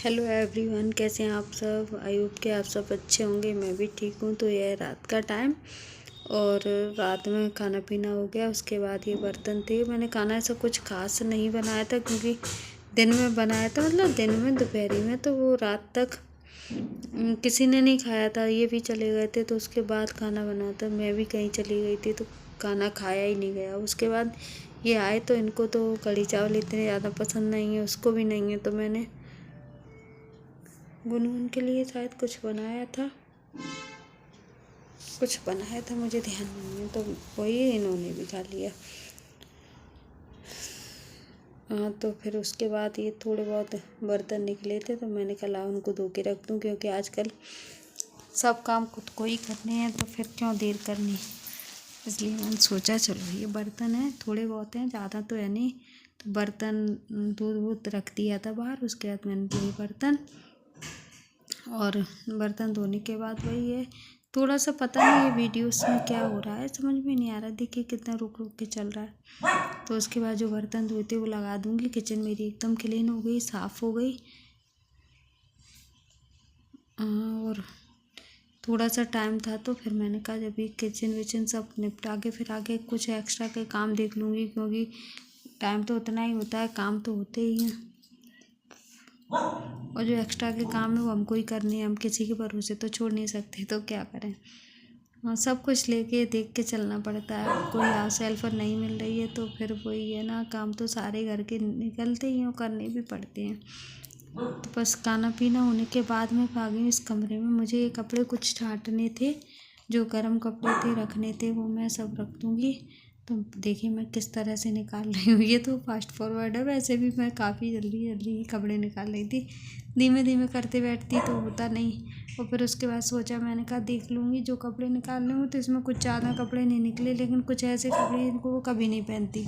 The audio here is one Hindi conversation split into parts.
हेलो एवरीवन, कैसे हैं आप सब। आई होप कि आप सब अच्छे होंगे। मैं भी ठीक हूँ। तो यह है रात का टाइम और रात में खाना पीना हो गया। उसके बाद ये बर्तन थे। मैंने खाना ऐसा कुछ खास नहीं बनाया था क्योंकि दिन में बनाया था, मतलब दिन में दोपहरी में, तो वो रात तक किसी ने नहीं खाया था। ये भी चले गए थे तो उसके बाद खाना बना था। मैं भी कहीं चली गई थी तो खाना खाया ही नहीं गया। उसके बाद ये आए तो इनको तो कढ़ी चावल इतने ज़्यादा पसंद नहीं है, उसको भी नहीं है, तो मैंने गुनगुन के लिए शायद कुछ बनाया था, मुझे ध्यान नहीं है। तो वही इन्होंने भी खा लिया। हाँ, तो फिर उसके बाद ये थोड़े बहुत बर्तन निकले थे तो मैंने कहा उनको धो के रख दूँ, क्योंकि आजकल सब काम खुद को ही करने हैं तो फिर क्यों देर करनी। इसलिए मैंने सोचा चलो ये बर्तन है, थोड़े बहुत हैं, ज़्यादा तो है नहीं। तो बर्तन दूध वूध रख दिया था बाहर। उसके बाद मैंने लिए बर्तन, और बर्तन धोने के बाद वही है, थोड़ा सा पता नहीं ये वीडियोस में क्या हो रहा है, समझ में नहीं आ रहा। देखिए कितना रुक रुक के चल रहा है। तो उसके बाद जो बर्तन धोते वो लगा दूंगी। किचन मेरी एकदम क्लीन हो गई, साफ़ हो गई। और थोड़ा सा टाइम था तो फिर मैंने कहा जब ये किचन विचन सब निपटा के फिर आगे कुछ एक्स्ट्रा के काम देख लूँगी, क्योंकि टाइम तो उतना ही होता है, काम तो होते ही हैं। और जो एक्स्ट्रा के काम है वो हमको ही करने हैं, हम किसी के भरोसे तो छोड़ नहीं सकते, तो क्या करें। हाँ, सब कुछ लेके देख के चलना पड़ता है। कोई हाउस हेल्पर नहीं मिल रही है तो फिर वही है ना, काम तो सारे घर के निकलते ही हैं और करने भी पड़ते हैं। तो बस खाना पीना होने के बाद मैं भागी हूँ इस कमरे में। मुझे ये कपड़े कुछ छांटने थे, जो गर्म कपड़े थे रखने थे, वो मैं सब रख दूँगी। तो देखिए मैं किस तरह से निकाल रही हूँ। ये तो फास्ट फॉरवर्ड है, वैसे भी मैं काफ़ी जल्दी जल्दी ही कपड़े निकाल रही थी। धीमे धीमे करते बैठती तो होता नहीं। और फिर उसके बाद सोचा, मैंने कहा देख लूँगी जो कपड़े निकालने हो। तो इसमें कुछ ज़्यादा कपड़े नहीं निकले, लेकिन कुछ ऐसे कपड़े इनको वो कभी नहीं पहनती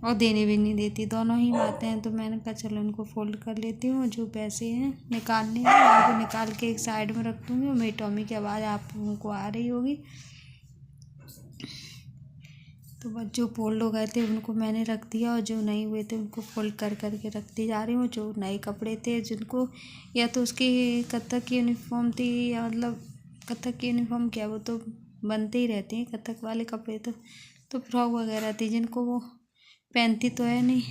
और देने भी नहीं देती, दोनों ही बातें हैं। तो मैंने कहा चलो इनको फोल्ड कर लेती हूँ। जो पैसे हैं निकालने हैं उनको निकाल के एक साइड में रख दूँगी। और मेरी टॉमी की आवाज़ आप लोगों को आ रही होगी। तो बस जो फोल्ड हो गए थे उनको मैंने रख दिया, और जो नहीं हुए थे उनको फोल्ड कर करके रखती जा रही हूँ। जो नए कपड़े थे जिनको, या तो उसकी कथक की यूनिफॉर्म थी, या मतलब कथक की यूनिफॉर्म क्या, वो तो बनते ही रहते हैं कथक वाले कपड़े। तो फ्रॉक वगैरह थी जिनको वो पहनती तो है नहीं,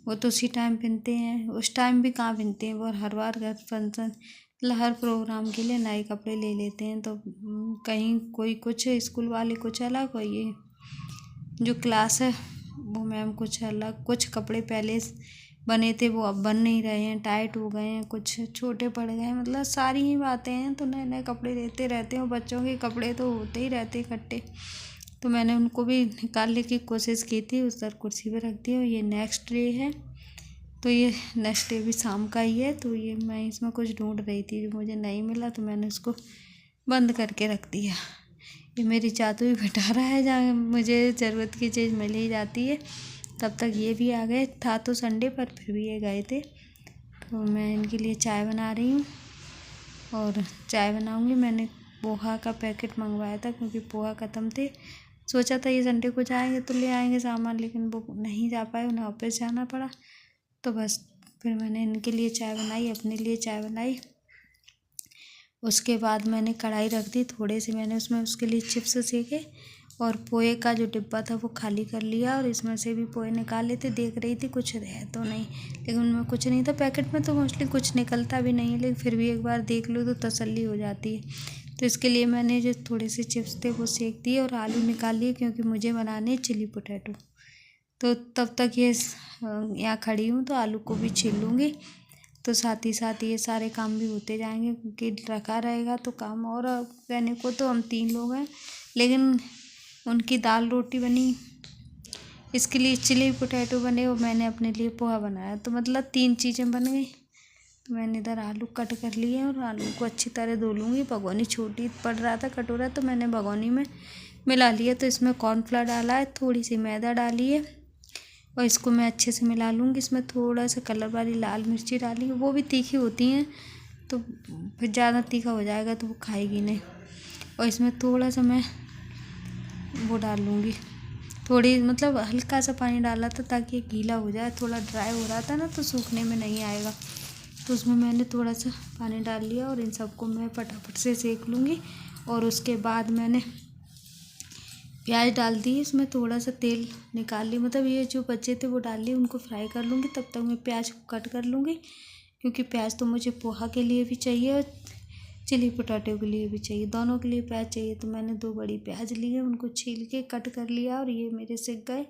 वो तो उसी टाइम पहनते हैं। उस टाइम भी कहाँ पहनते हैं वो, हर बार घर फंक्शन मतलब हर प्रोग्राम के लिए नए कपड़े ले लेते हैं। तो कहीं कोई कुछ, स्कूल वाले कुछ अलग, और ये जो क्लास है वो मैम कुछ अलग। कुछ कपड़े पहले बने थे वो अब बन नहीं रहे हैं, टाइट हो गए हैं, कुछ छोटे पड़ गए हैं, मतलब सारी ही बातें हैं। तो नए नए कपड़े लेते रहते हैं, और बच्चों के कपड़े तो होते ही रहते इकट्ठे। तो मैंने उनको भी निकालने की कोशिश की थी, उस तरह कुर्सी पे रख दिया। और ये नेक्स्ट डे है, तो ये नेक्स्ट डे भी शाम का ही है। तो ये मैं इसमें कुछ ढूंढ रही थी, जो मुझे नहीं मिला तो मैंने उसको बंद करके रख दिया। ये मेरी जादुई भंडारा है, जहाँ मुझे ज़रूरत की चीज़ मिल ही जाती है। तब तक ये भी आ गए, था तो संडे पर फिर भी ये गए थे। तो मैं इनके लिए चाय बना रही हूँ, और चाय बनाऊँगी। मैंने पोहा का पैकेट मंगवाया था क्योंकि पोहा ख़त्म थे। सोचा था ये संडे को जाएंगे तो ले आएंगे सामान, लेकिन वो नहीं जा पाए, उन्हें ऑफिस जाना पड़ा। तो बस फिर मैंने इनके लिए चाय बनाई, अपने लिए चाय बनाई। उसके बाद मैंने कढ़ाई रख दी थोड़े से, मैंने उसमें उसके लिए चिप्स सेके, और पोहे का जो डिब्बा था वो खाली कर लिया, और इसमें से भी पोहे निकाल लेते। देख रही थी कुछ है तो नहीं, लेकिन उनमें कुछ नहीं था। पैकेट में तो मोस्टली कुछ निकलता भी नहीं है, लेकिन फिर भी एक बार देख लो तो तसल्ली हो जाती है। तो इसके लिए मैंने जो थोड़े से चिप्स थे वो सेक दिए, और आलू निकाल लिए क्योंकि मुझे बनाने चिली पोटैटो। तो तब तक ये यहाँ खड़ी हूँ तो आलू को भी छील लूँगी। तो साथ ही साथ ये सारे काम भी होते जाएंगे, क्योंकि रखा रहेगा तो काम। और कहने को तो हम 3 लोग हैं, लेकिन उनकी दाल रोटी बनी, इसके लिए चिली पोटैटो बने, और मैंने अपने लिए पोहा बनाया। तो मतलब 3 चीज़ें बन गई। तो मैंने इधर आलू कट कर लिए, और आलू को अच्छी तरह धो लूँगी। भगोनी छोटी पड़ रहा था कटोरा, तो मैंने भगोनी में मिला लिया। तो इसमें कॉर्नफ्लोर डाला है, थोड़ी सी मैदा डाली है, और इसको मैं अच्छे से मिला लूँगी। इसमें थोड़ा सा कलर वाली लाल मिर्ची डाली है, वो भी तीखी होती हैं, तो फिर ज़्यादा तीखा हो जाएगा तो वो खाएगी नहीं। और इसमें थोड़ा सा मैं वो डाल लूँगी, थोड़ी मतलब हल्का सा पानी डाला था ताकि ये गीला हो जाए। थोड़ा ड्राई हो रहा था ना, तो सूखने में नहीं आएगा। तो उसमें मैंने थोड़ा सा पानी डाल लिया और इन सबको मैं फटाफट से सेक लूँगी। और उसके बाद मैंने प्याज डाल दी, इसमें थोड़ा सा तेल निकाल ली, मतलब ये जो बचे थे वो डाल ली, उनको फ्राई कर लूँगी। तब तक मैं प्याज को कट कर लूँगी, क्योंकि प्याज तो मुझे पोहा के लिए भी चाहिए और चिली पोटैटो के लिए भी चाहिए, दोनों के लिए प्याज चाहिए। तो मैंने 2 बड़ी प्याज ली है, उनको छील के कट कर लिया और ये मेरे सिक गए।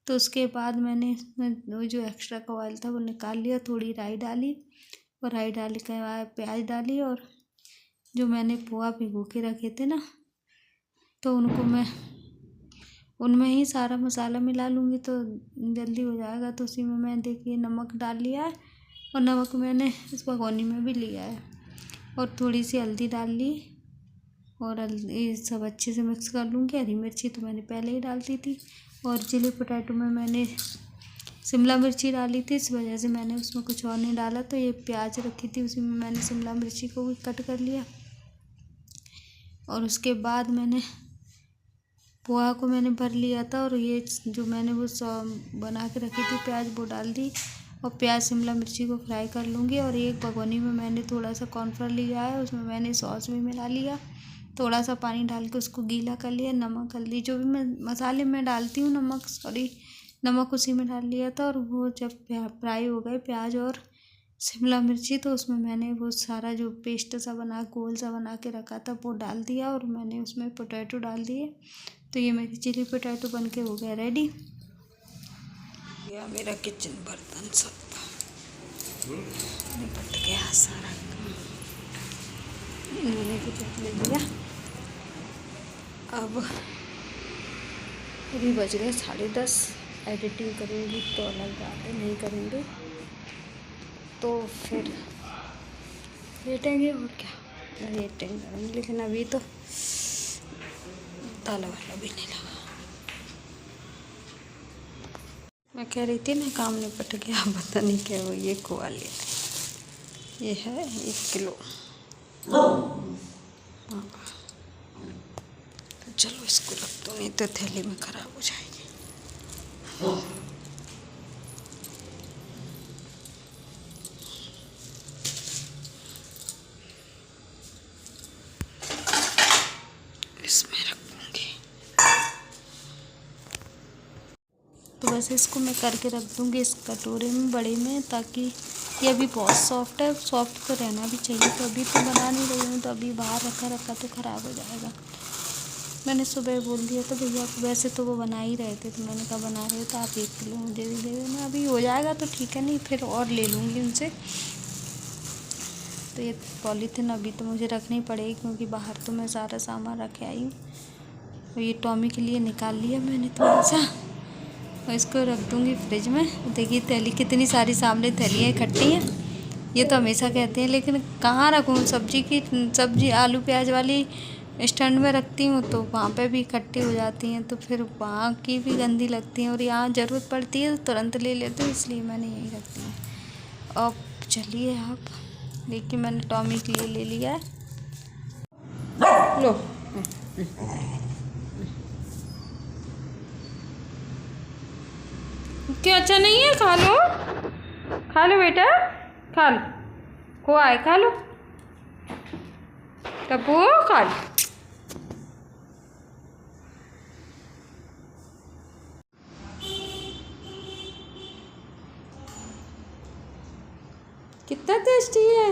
तो उसके बाद मैंने वो जो एक्स्ट्रा का ऑयल था वो निकाल लिया, थोड़ी राई डाली और राई डाल के बाद प्याज डाली। और जो मैंने पोहा भिगो के रखे थे ना, तो उनको मैं उनमें ही सारा मसाला मिला लूँगी तो जल्दी हो जाएगा। तो उसी में मैं देखिए नमक डाल लिया है और नमक मैंने इस भगोनी में भी लिया है और थोड़ी सी हल्दी डाल ली और ये सब अच्छे से मिक्स कर लूँगी। हरी मिर्ची तो मैंने पहले ही डाल दी थी और चिली पोटैटो में मैंने शिमला मिर्ची डाली थी, इस वजह से मैंने उसमें कुछ और नहीं डाला। तो ये प्याज रखी थी उसी में मैंने शिमला मिर्ची को भी कट कर लिया और उसके बाद मैंने पोहा को मैंने भर लिया था और ये जो मैंने वो बना के रखी थी प्याज वो डाल दी और प्याज शिमला मिर्ची को फ्राई कर लूँगी। और एक भगोनी में मैंने थोड़ा सा कॉर्नफ्लोर लिया है, उसमें मैंने सॉस भी मिला लिया, थोड़ा सा पानी डाल के उसको गीला कर लिया। नमक हल्दी जो भी मैं मसाले में डालती हूँ, नमक उसी में डाल लिया था। और वो जब फ्राई हो गए प्याज और शिमला मिर्ची, तो उसमें मैंने वो सारा जो पेस्ट सा गोल सा बना के रखा था वो डाल दिया और मैंने उसमें पोटैटो डाल दिए। तो ये मेरी चिली पोटैटो बन के हो गया रेडी। या मेरा किचन बर्तन सब निपट गया सारा काम, इन्होंने कुछ ले लिया। अब अभी बज गए 10:30, एडिटिंग करूँगी तो अलग बात है, नहीं करूँगी तो फिर लेटेंगे और क्या लेटेंगे करूँगी। लेकिन अभी तो ताला वाला भी नहीं लगा। मैं कह रही थी ना काम निपट गया, पता नहीं क्या वो ये खोआ ले, ये है 1 किलो। हाँ तो चलो इसको रख दो, नहीं तो थैली में ख़राब हो जाएगी। इसमें रखूँगी तो बस इसको मैं करके रख दूँगी इस कटोरे में बड़े में, ताकि ये अभी बहुत सॉफ्ट है, सॉफ्ट तो रहना भी चाहिए। तो अभी तो बना नहीं रही हूँ, तो अभी बाहर रखा तो ख़राब हो जाएगा। मैंने सुबह बोल दिया था भैया को, वैसे तो वो बना ही रहे थे, तो मैंने कहा बना रहे हो तो आप 1 किलो मुझे भी दे देना, अभी हो जाएगा तो ठीक है, नहीं फिर और ले लूँगी उनसे। तो ये पॉलीथिन अभी तो मुझे रखनी पड़ेगी, क्योंकि बाहर तो मैं सारा सामान रख आई हूँ। तो ये टॉमी के लिए निकाल लिया मैंने थोड़ा सा और इसको रख दूँगी फ्रिज में। देखिए थैली कितनी सारी सामने थैलियाँ इकट्ठी हैं, ये तो हमेशा कहते हैं, लेकिन कहाँ रखूँ सब्जी आलू प्याज वाली स्टैंड में रखती हूँ तो वहाँ पे भी इकट्ठी हो जाती हैं, तो फिर वहाँ की भी गंदी लगती हैं और यहाँ ज़रूरत पड़ती है तो तुरंत ले लेते हैं, इसलिए मैंने यहीं रखती हूँ। अब चलिए आप देखिए, मैंने टॉमी के लिए ले लिया है, लो क्या अच्छा नहीं है, खा लो बेटा, खा लो, खोआ है खा लो, टप्पू खा लो। कितना टेस्टी है।